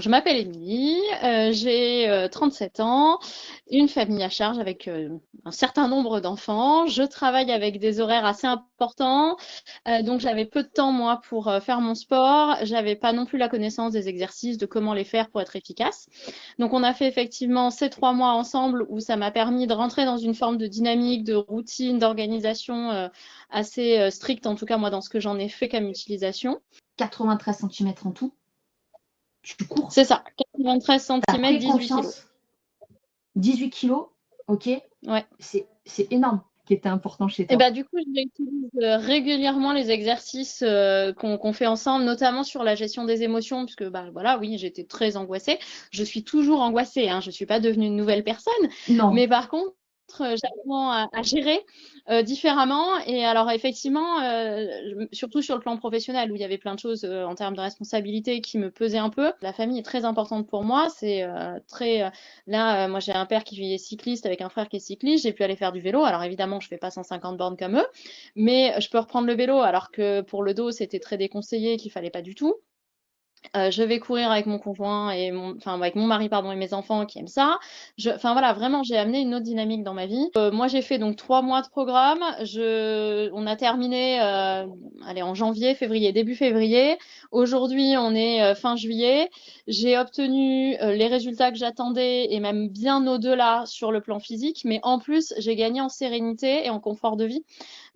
Je m'appelle Émilie, j'ai 37 ans, une famille à charge avec un certain nombre d'enfants. Je travaille avec des horaires assez importants, donc j'avais peu de temps moi pour faire mon sport. J'avais pas non plus la connaissance des exercices, de comment les faire pour être efficace. Donc on a fait effectivement ces 3 mois ensemble où ça m'a permis de rentrer dans une forme de dynamique, de routine, d'organisation assez stricte, en tout cas moi dans ce que j'en ai fait comme utilisation. 93 centimètres en tout. Tu cours. C'est ça, 93 Tu as cm, pris 18 kilos. confiance. 18 kilos, ok. Ouais. C'est énorme qui était important chez Et toi. bah, du coup, j'utilise régulièrement les exercices qu'on fait ensemble, notamment sur la gestion des émotions, puisque bah, voilà, oui, j'étais très angoissée. Je suis toujours angoissée, hein, je ne suis pas devenue une nouvelle personne, Non. mais par contre, j'apprends à gérer différemment. Et alors, effectivement, surtout sur le plan professionnel, où il y avait plein de choses en termes de responsabilité qui me pesaient un peu. La famille est très importante pour moi. C'est très. Là, moi, j'ai un père qui est cycliste avec un frère qui est cycliste. J'ai pu aller faire du vélo. Alors, évidemment, je fais pas 150 bornes comme eux, mais je peux reprendre le vélo, alors que pour le dos, c'était très déconseillé, qu'il fallait pas du tout. Je vais courir avec mon conjoint et enfin avec mon mari pardon et mes enfants qui aiment ça. Enfin voilà, vraiment j'ai amené une autre dynamique dans ma vie. Moi j'ai fait donc 3 mois de programme. On a terminé, allez en janvier, février, début février. Aujourd'hui on est fin juillet. J'ai obtenu les résultats que j'attendais et même bien au-delà sur le plan physique, mais en plus j'ai gagné en sérénité et en confort de vie.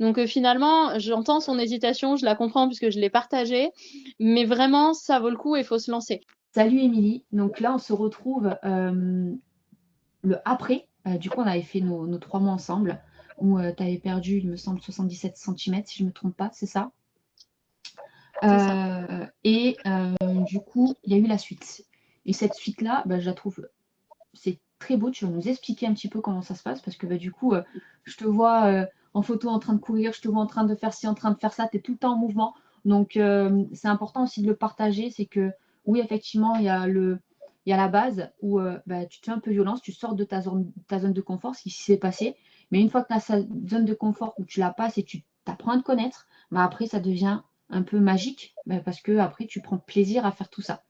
Donc finalement j'entends son hésitation, je la comprends puisque je l'ai partagée. Mais vraiment, ça vaut le coup et il faut se lancer. Salut Émilie. Donc là, on se retrouve le après. Du coup, on avait fait nos 3 mois ensemble où tu avais perdu, il me semble, 77 centimètres, si je ne me trompe pas, c'est ça. C'est ça. Du coup, il y a eu la suite. Et cette suite-là, bah, je la trouve, c'est très beau. Tu vas nous expliquer un petit peu comment ça se passe parce que bah, du coup, je te vois en photo en train de courir, je te vois en train de faire ci, en train de faire ça, tu es tout le temps en mouvement. Donc, c'est important aussi de le partager. C'est que oui, effectivement, il y a la base où bah, tu te fais un peu violence, tu sors de ta zone de confort, ce qui s'est passé. Mais une fois que tu as cette zone de confort où tu la passes et tu apprends à te connaître, bah, après, ça devient un peu magique bah, parce que après, tu prends plaisir à faire tout ça.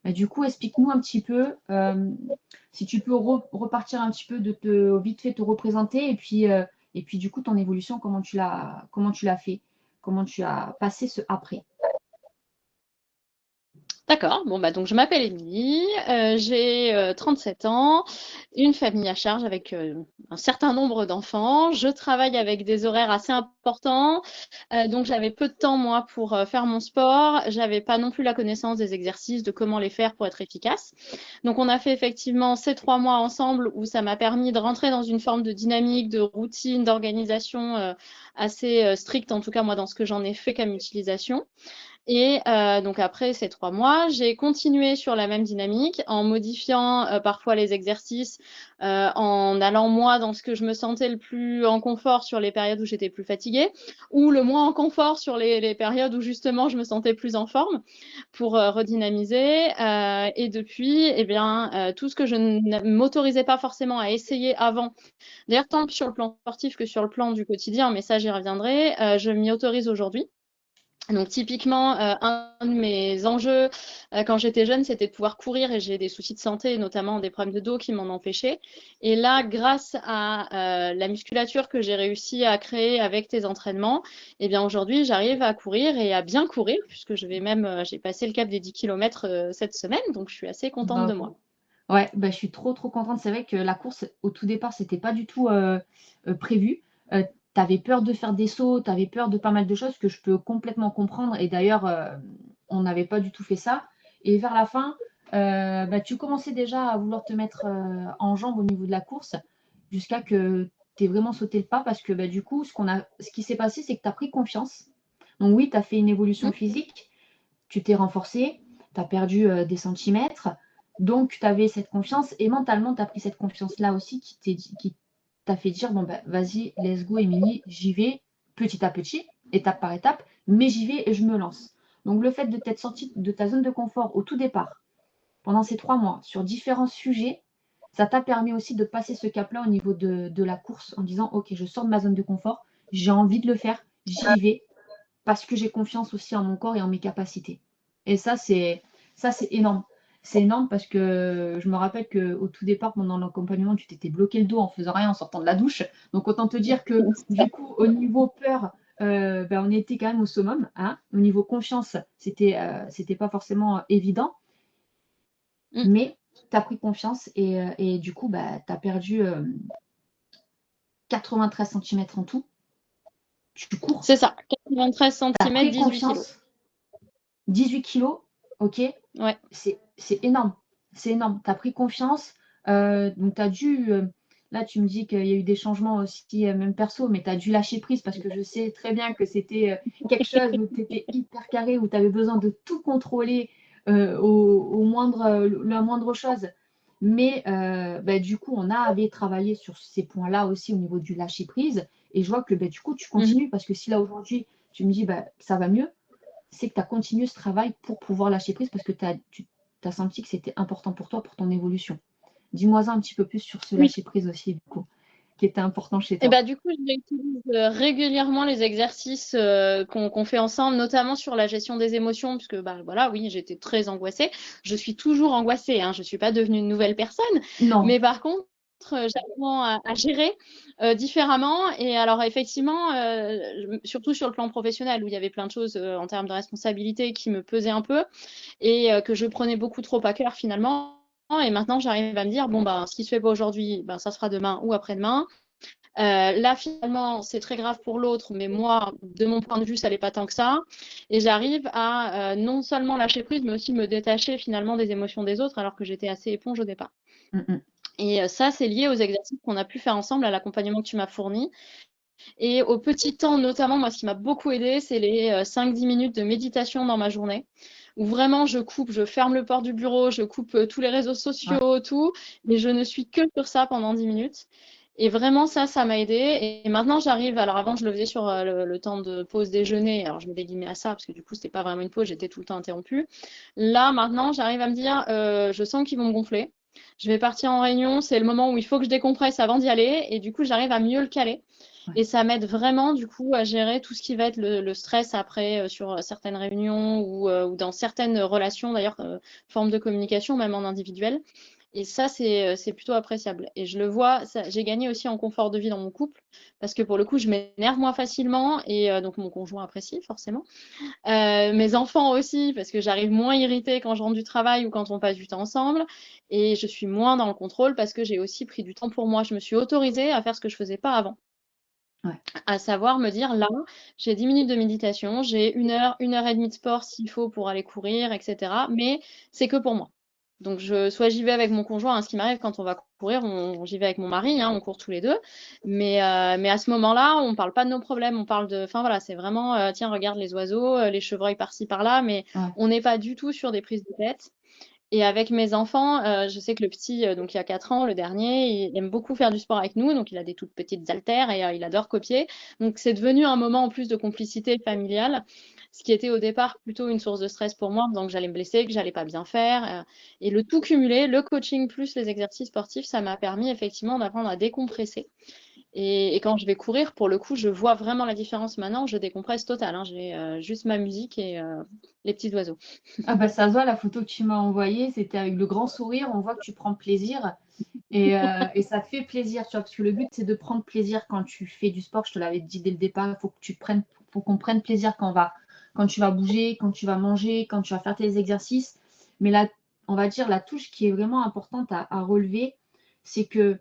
Bah, du coup, explique-nous un petit peu, si tu peux repartir un petit peu de vite fait te représenter et puis du coup ton évolution, comment tu l'as fait, comment tu as passé ce après. D'accord. Bon, bah, donc je m'appelle Émilie, j'ai 37 ans, une famille à charge avec un certain nombre d'enfants. Je travaille avec des horaires assez importants, donc j'avais peu de temps moi pour faire mon sport. J'avais pas non plus la connaissance des exercices, de comment les faire pour être efficace. Donc on a fait effectivement ces 3 mois ensemble où ça m'a permis de rentrer dans une forme de dynamique, de routine, d'organisation assez stricte, en tout cas moi dans ce que j'en ai fait comme utilisation. Et donc après ces 3 mois, j'ai continué sur la même dynamique en modifiant parfois les exercices, en allant moi dans ce que je me sentais le plus en confort sur les périodes où j'étais plus fatiguée, ou le moins en confort sur les périodes où justement je me sentais plus en forme pour redynamiser. Et depuis, eh bien, tout ce que je ne m'autorisais pas forcément à essayer avant, d'ailleurs tant sur le plan sportif que sur le plan du quotidien, mais ça j'y reviendrai, je m'y autorise aujourd'hui. Donc typiquement, un de mes enjeux quand j'étais jeune, c'était de pouvoir courir et j'ai des soucis de santé, notamment des problèmes de dos qui m'en empêchaient. Et là, grâce à la musculature que j'ai réussi à créer avec tes entraînements, eh bien aujourd'hui, j'arrive à courir et à bien courir, puisque j'ai passé le cap des 10 km cette semaine, donc je suis assez contente de moi. Bravo. Ouais, bah, je suis trop contente. C'est vrai que la course, au tout départ, c'était pas du tout prévu. Tu avais peur de faire des sauts, tu avais peur de pas mal de choses que je peux complètement comprendre. Et d'ailleurs, on n'avait pas du tout fait ça. Et vers la fin, bah, tu commençais déjà à vouloir te mettre en jambe au niveau de la course jusqu'à que tu aies vraiment sauté le pas parce que bah, du coup, ce qui s'est passé, c'est que tu as pris confiance. Donc oui, tu as fait une évolution Mmh. physique, tu t'es renforcé, tu as perdu des centimètres. Donc, tu avais cette confiance et mentalement, tu as pris cette confiance-là aussi qui t'a fait dire, bon, ben, vas-y, let's go, Émilie, j'y vais petit à petit, étape par étape, mais j'y vais et je me lance. Donc, le fait de t'être sorti de ta zone de confort au tout départ, pendant ces 3 mois, sur différents sujets, ça t'a permis aussi de passer ce cap-là au niveau de la course en disant, OK, je sors de ma zone de confort, j'ai envie de le faire, j'y vais, parce que j'ai confiance aussi en mon corps et en mes capacités. Et ça, c'est énorme. c'est énorme parce que je me rappelle qu'au tout départ, pendant l'accompagnement, tu t'étais bloqué le dos en faisant rien en sortant de la douche. Donc autant te dire que du coup, au niveau peur, on était quand même au summum, hein. Au niveau confiance, c'était pas forcément évident, Mm. mais tu as pris confiance et du coup, tu as perdu 93 centimètres en tout. Tu cours. C'est ça, 93 Tu as cm, pris 18 kilos. confiance. 18 kilos, ok, Ouais. c'est énorme. C'est énorme. Tu as pris confiance. Donc, tu as dû. Là, tu me dis qu'il y a eu des changements aussi, même perso, mais tu as dû lâcher prise parce que je sais très bien que c'était quelque chose où tu étais hyper carré, où tu avais besoin de tout contrôler au moindre, la moindre chose. Mais du coup, on avait travaillé sur ces points-là aussi au niveau du lâcher prise. Et je vois que du coup, tu Mhm. continues parce que si là aujourd'hui, tu me dis ça va mieux, c'est que tu as continué ce travail pour pouvoir lâcher prise parce que tu as senti que c'était important pour toi, pour ton évolution. Dis-moi un petit peu plus sur ce Oui. lâcher prise aussi, du coup, qui était important chez Et toi. du coup, j'utilise régulièrement les exercices qu'on fait ensemble, notamment sur la gestion des émotions, puisque voilà, oui, j'étais très angoissée. Je suis toujours angoissée, hein, je ne suis pas devenue une nouvelle personne, Non. mais par contre, j'apprends à gérer différemment. Et alors, effectivement, surtout sur le plan professionnel, où il y avait plein de choses en termes de responsabilité qui me pesaient un peu et que je prenais beaucoup trop à cœur finalement. Et maintenant, j'arrive à me dire, bon, ce qui se fait pas aujourd'hui, ça sera demain ou après-demain. Là, finalement, c'est très grave pour l'autre, mais moi, de mon point de vue, ça n'est pas tant que ça. Et j'arrive à non seulement lâcher prise, mais aussi me détacher finalement des émotions des autres, alors que j'étais assez éponge au départ. Et ça, c'est lié aux exercices qu'on a pu faire ensemble, à l'accompagnement que tu m'as fourni. Et au petit temps, notamment, moi, ce qui m'a beaucoup aidé, c'est les 5-10 minutes de méditation dans ma journée, où vraiment je coupe, je ferme le port du bureau, je coupe tous les réseaux sociaux, tout, mais je ne suis que sur ça pendant 10 minutes. Et vraiment, ça m'a aidé. Et maintenant, j'arrive. Alors, avant, je le faisais sur le temps de pause déjeuner. Alors, je mets des guillemets à ça parce que du coup, c'était pas vraiment une pause. J'étais tout le temps interrompue. Là, maintenant, j'arrive à me dire, je sens qu'ils vont me gonfler. Je vais partir en réunion. C'est le moment où il faut que je décompresse avant d'y aller. Et du coup, j'arrive à mieux le caler. Ouais. Et ça m'aide vraiment, du coup, à gérer tout ce qui va être le stress après sur certaines réunions ou dans certaines relations, d'ailleurs, formes de communication, même en individuel. Et ça, c'est plutôt appréciable. Et je le vois, j'ai gagné aussi en confort de vie dans mon couple, parce que pour le coup, je m'énerve moins facilement, et donc mon conjoint apprécie forcément. Mes enfants aussi, parce que j'arrive moins irritée quand je rentre du travail ou quand on passe du temps ensemble, et je suis moins dans le contrôle parce que j'ai aussi pris du temps pour moi. Je me suis autorisée à faire ce que je faisais pas avant. Ouais. À savoir me dire, là, j'ai 10 minutes de méditation, j'ai 1 heure et demie de sport s'il faut pour aller courir, etc. Mais c'est que pour moi. Donc, soit j'y vais avec mon conjoint, hein, ce qui m'arrive quand on va courir, j'y vais avec mon mari, hein, on court tous les deux. Mais à ce moment-là, on ne parle pas de nos problèmes, on parle de. Enfin voilà, c'est vraiment, tiens, regarde les oiseaux, les chevreuils par-ci, par-là, mais Ouais. on n'est pas du tout sur des prises de tête. Et avec mes enfants, je sais que le petit, donc il y a 4 ans, le dernier, il aime beaucoup faire du sport avec nous, donc il a des toutes petites haltères et il adore copier. Donc c'est devenu un moment en plus de complicité familiale, ce qui était au départ plutôt une source de stress pour moi, donc j'allais me blesser, que j'allais pas bien faire. Et le tout cumulé, le coaching plus les exercices sportifs, ça m'a permis effectivement d'apprendre à décompresser. Et quand je vais courir, pour le coup, je vois vraiment la différence maintenant. Je décompresse total, hein. J'ai juste ma musique et les petits oiseaux. Ah ça se voit, la photo que tu m'as envoyée, c'était avec le grand sourire. On voit que tu prends plaisir et ça te fait plaisir, tu vois, parce que le but, c'est de prendre plaisir quand tu fais du sport. Je te l'avais dit dès le départ, faut qu'on prenne plaisir quand tu vas bouger, quand tu vas manger, quand tu vas faire tes exercices. Mais là, on va dire, la touche qui est vraiment importante à relever, c'est que,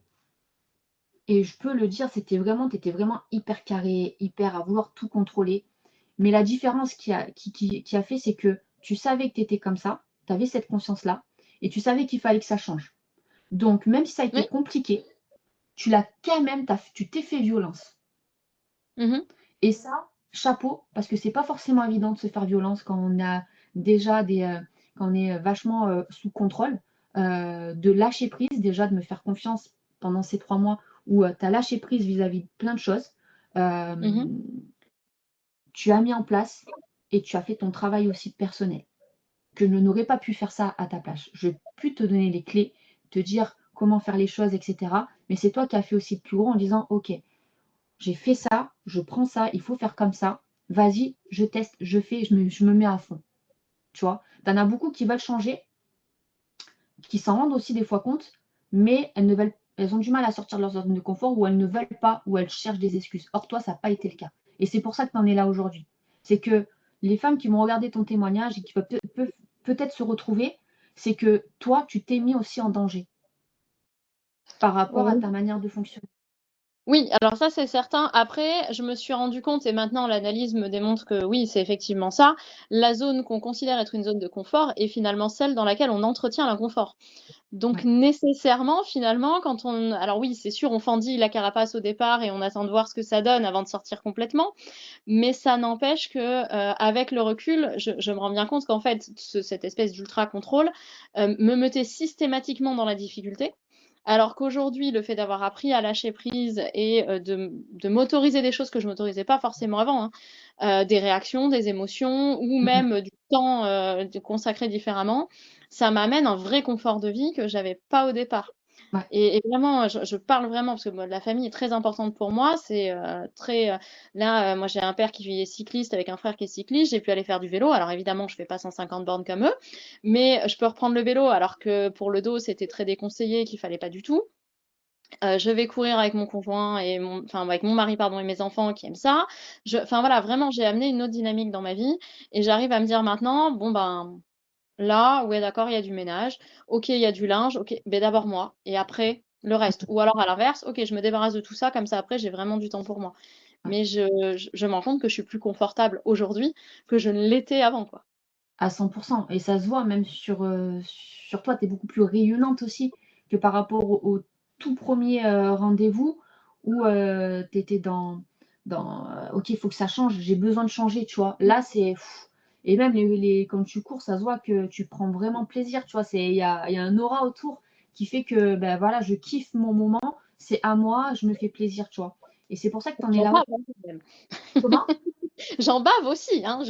et je peux le dire, tu étais vraiment hyper carré, hyper à vouloir tout contrôler. Mais la différence qui a fait, c'est que tu savais que tu étais comme ça, tu avais cette conscience-là, et tu savais qu'il fallait que ça change. Donc, même si ça a été Oui. compliqué, tu l'as quand même, tu t'es fait violence. Mhm. Et ça, chapeau, parce que c'est pas forcément évident de se faire violence quand on a déjà quand on est vachement sous contrôle, de lâcher prise, déjà de me faire confiance pendant ces 3 mois où tu as lâché prise vis-à-vis de plein de choses. Euh, Mhm. Tu as mis en place et tu as fait ton travail aussi personnel. Que je n'aurais pas pu faire ça à ta place. Je pu te donner les clés, te dire comment faire les choses, etc. Mais c'est toi qui as fait aussi le plus gros en disant, OK, j'ai fait ça, je prends ça, il faut faire comme ça. Vas-y, je teste, je fais, je me mets à fond. Tu vois, t'en as beaucoup qui veulent changer, qui s'en rendent aussi des fois compte, mais elles ont du mal à sortir de leur zone de confort ou elles ne veulent pas ou elles cherchent des excuses. Or, toi, ça n'a pas été le cas. Et c'est pour ça que tu en es là aujourd'hui. C'est que les femmes qui vont regarder ton témoignage et qui peuvent peut-être se retrouver, c'est que toi, tu t'es mis aussi en danger par rapport à ta manière de fonctionner. Oui, alors ça, c'est certain. Après, je me suis rendu compte et maintenant l'analyse me démontre que oui, c'est effectivement ça. La zone qu'on considère être une zone de confort est finalement celle dans laquelle on entretient l'inconfort. Donc Ouais. nécessairement, finalement, quand on alors oui, c'est sûr, on fendille la carapace au départ et on attend de voir ce que ça donne avant de sortir complètement, mais ça n'empêche que, avec le recul, je me rends bien compte qu'en fait, cette espèce d'ultra contrôle, me mettait systématiquement dans la difficulté. Alors qu'aujourd'hui, le fait d'avoir appris à lâcher prise et de m'autoriser des choses que je m'autorisais pas forcément avant, hein, des réactions, des émotions ou Mmh mh. même du temps, de consacré différemment, ça m'amène un vrai confort de vie que j'avais pas au départ. Ouais. Et vraiment, je parle vraiment parce que moi, la famille est très importante pour moi. C'est très. Là, moi, j'ai un père qui est cycliste avec un frère qui est cycliste. J'ai pu aller faire du vélo. Alors, évidemment, je fais pas 150 bornes comme eux, mais je peux reprendre le vélo alors que pour le dos, c'était très déconseillé, qu'il fallait pas du tout. Je vais courir avec mon conjoint et enfin, avec mon mari, pardon, et mes enfants qui aiment ça. Enfin, voilà, vraiment, j'ai amené une autre dynamique dans ma vie et j'arrive à me dire maintenant, bon, ben, là, ouais, d'accord, il y a du ménage. OK, il y a du linge. OK, mais d'abord moi et après le reste. Ou alors à l'inverse, OK, je me débarrasse de tout ça, comme ça après j'ai vraiment du temps pour moi. Ouais. Mais je me rends compte que je suis plus confortable aujourd'hui que je ne l'étais avant, quoi. À 100 et ça se voit même sur toi, tu es beaucoup plus rayonnante aussi que par rapport au tout premier rendez-vous où, tu étais «OK, il faut que ça change, j'ai besoin de changer», tu vois? Là, c'est et même quand tu cours, ça se voit que tu prends vraiment plaisir, tu vois? Il y a un aura autour qui fait que, ben, voilà, je kiffe mon moment, c'est à moi, je me fais plaisir, tu vois? Et c'est pour ça que tu en es J'en là. bave, hein, quand même. Comment? J'en bave aussi, hein,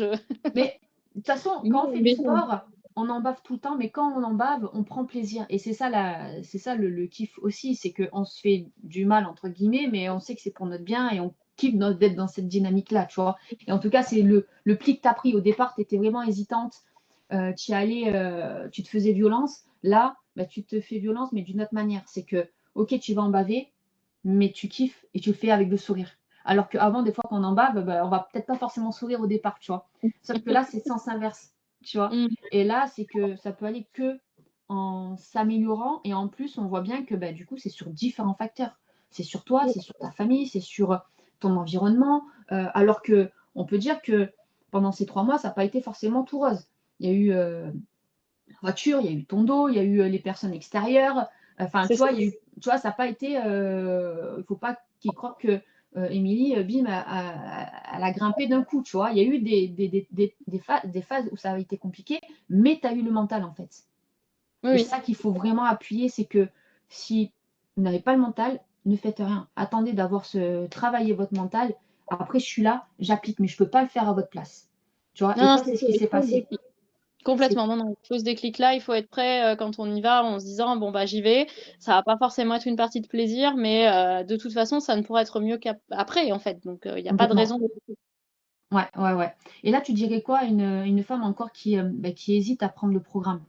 Mais de toute façon, mais quand on fait du mais j'en sport, on en bave tout le temps, mais quand on en bave, on prend plaisir et c'est ça le kiff aussi, c'est qu'on se fait «du mal» entre guillemets, mais on sait que c'est pour notre bien et on kiffe d'être dans cette dynamique-là, tu vois? Et en tout cas, c'est le pli que tu as pris. Au départ, tu étais vraiment hésitante, tu y allais, tu te faisais violence. Là, bah, tu te fais violence, mais d'une autre manière. C'est que, OK, tu vas en baver, mais tu kiffes et tu le fais avec le sourire. Alors qu'avant, des fois, quand on en bave, bah, on va peut-être pas forcément sourire au départ, tu vois? Sauf que là, c'est sens inverse, tu vois? mmh, Et là, c'est que ça peut aller que en s'améliorant et en plus, on voit bien que, bah, du coup, c'est sur différents facteurs. C'est sur toi, c'est sur ta famille, c'est sur, ton environnement, alors qu'on peut dire que pendant ces 3 mois, ça n'a pas été forcément tout rose. Il y a eu, la voiture, il y a eu ton dos, il y a eu, les personnes extérieures. Enfin, c'est tu ça. vois, il y a eu tu vois, ça n'a pas été, il faut pas qu'ils croient que, Émilie, bim, elle a grimpé d'un coup, tu vois? Il y a eu des phases où ça a été compliqué, mais tu as eu le mental, en fait. Oui, Et oui. c'est ça qu'il faut vraiment appuyer, c'est que si vous n'avez pas le mental, ne faites rien. Attendez d'avoir travailler votre mental. Après, je suis là, j'applique, mais je peux pas le faire à votre place. Tu vois? Non, Et non, toi, c'est c'est ce sûr, qui il s'est faut le passé. déclic. C'est Complètement, non, non, il faut ce déclic-là, il faut être prêt, quand on y va en se disant: «Bon, bah, j'y vais». Ça va pas forcément être une partie de plaisir, mais de toute façon, ça ne pourra être mieux qu'après, en fait, donc il y a pas de complètement. raison de. Ouais, ouais, ouais. Et là, tu dirais quoi à une femme encore qui hésite à prendre le programme?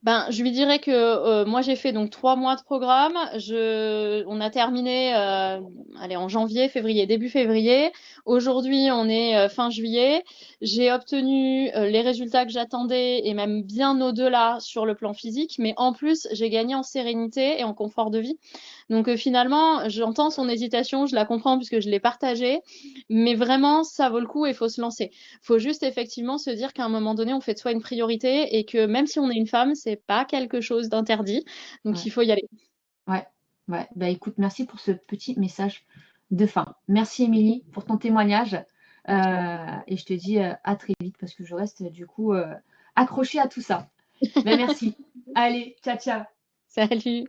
Ben, je lui dirais que, moi j'ai fait donc 3 mois de programme. On a terminé, allez en janvier, février, début février. Aujourd'hui, on est, fin juillet. J'ai obtenu, les résultats que j'attendais et même bien au-delà sur le plan physique, mais en plus, j'ai gagné en sérénité et en confort de vie. Donc, finalement, j'entends son hésitation, je la comprends puisque je l'ai partagée, mais vraiment ça vaut le coup et il faut se lancer. Faut juste effectivement se dire qu'à un moment donné, on fait de soi une priorité et que même si on est une femme, c'est pas quelque chose d'interdit. Donc Ouais, il faut y aller. ouais, ouais. Bah, écoute, merci pour ce petit message de fin. Merci Émilie pour ton témoignage, et je te dis, à très vite parce que je reste du coup, accrochée à tout ça. Bah, merci. Allez, ciao, ciao. Salut.